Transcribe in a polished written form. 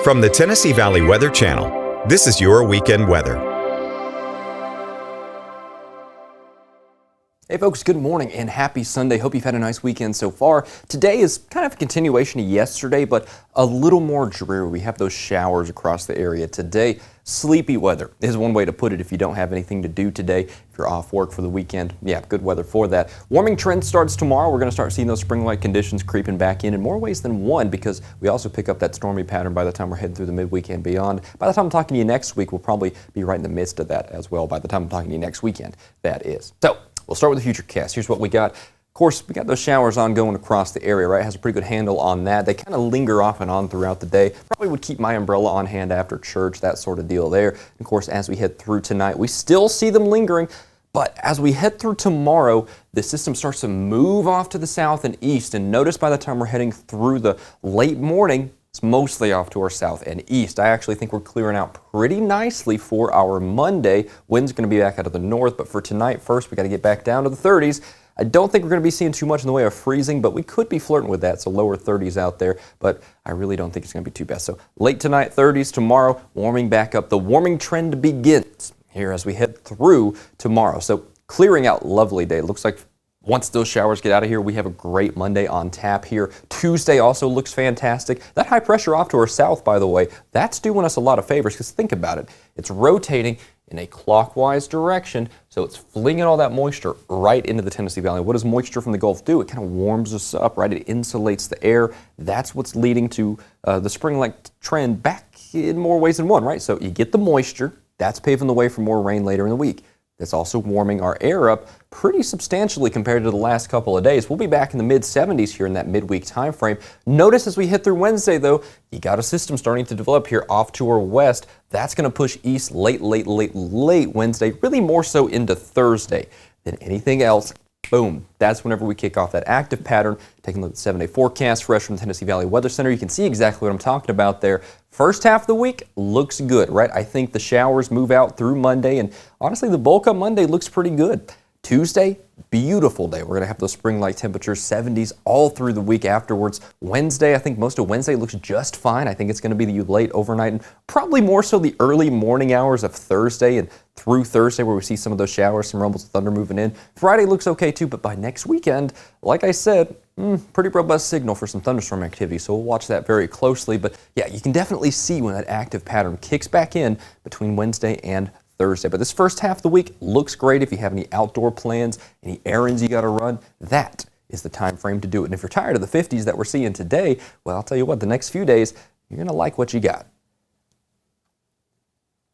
From the Tennessee Valley Weather Channel, this is your weekend weather. Hey folks, good morning and happy Sunday. Hope you've had a nice weekend so far. Today is kind of a continuation of yesterday, but a little more dreary. We have those showers across the area today. Sleepy weather is one way to put it if you don't have anything to do today. If you're off work for the weekend, yeah, good weather for that. Warming trend starts tomorrow. We're going to start seeing those spring-like conditions creeping back in more ways than one, because we also pick up that stormy pattern by the time we're heading through the midweek and beyond. By the time I'm talking to you next week, we'll probably be right in the midst of that as well. By the time I'm talking to you next weekend, that is. So we'll start with the futurecast. Here's what we got. Of course, we got those showers ongoing across the area, right? It has a pretty good handle on that. They kind of linger off and on throughout the day. Probably would keep my umbrella on hand after church, that sort of deal there. And of course, as we head through tonight, we still see them lingering. But as we head through tomorrow, the system starts to move off to the south and east. And notice by the time we're heading through the late morning, it's mostly off to our south and east. I actually think we're clearing out pretty nicely for our Monday. Wind's going to be back out of the north, but for tonight first, we got to get back down to the 30s. I don't think we're going to be seeing too much in the way of freezing, but we could be flirting with that, so lower 30s out there, but I really don't think it's going to be too bad. So late tonight, 30s, tomorrow, warming back up. The warming trend begins here as we head through tomorrow. So clearing out, lovely day. Looks like once those showers get out of here, we have a great Monday on tap here. Tuesday also looks fantastic. That high pressure off to our south, by the way, that's doing us a lot of favors, because think about it. It's rotating in a clockwise direction, so it's flinging all that moisture right into the Tennessee Valley. What does moisture from the Gulf do? It kind of warms us up, right? It insulates the air. That's what's leading to the spring-like trend back in more ways than one, right? So you get the moisture. That's paving the way for more rain later in the week. That's also warming our air up pretty substantially compared to the last couple of days. We'll be back in the mid-70s here in that midweek time frame. Notice as we hit through Wednesday, though, you got a system starting to develop here off to our west. That's going to push east late Wednesday, really more so into Thursday than anything else. Boom. That's whenever we kick off that active pattern. Taking a look at the 7-day forecast fresh from the Tennessee Valley Weather Center, you can see exactly what I'm talking about there. First half of the week looks good, right? I think the showers move out through Monday, and honestly, the bulk of Monday looks pretty good. Tuesday, beautiful day. We're going to have those spring-like temperatures, 70s all through the week afterwards. Wednesday, I think most of Wednesday looks just fine. I think it's going to be the late overnight and probably more so the early morning hours of Thursday and through Thursday where we see some of those showers, some rumbles of thunder moving in. Friday looks okay too, but by next weekend, like I said, pretty robust signal for some thunderstorm activity, so we'll watch that very closely. But yeah, you can definitely see when that active pattern kicks back in between Wednesday and Thursday. But this first half of the week looks great. If you have any outdoor plans, any errands you got to run, that is the time frame to do it. And if you're tired of the 50s that we're seeing today, well, I'll tell you what, the next few days, you're going to like what you got.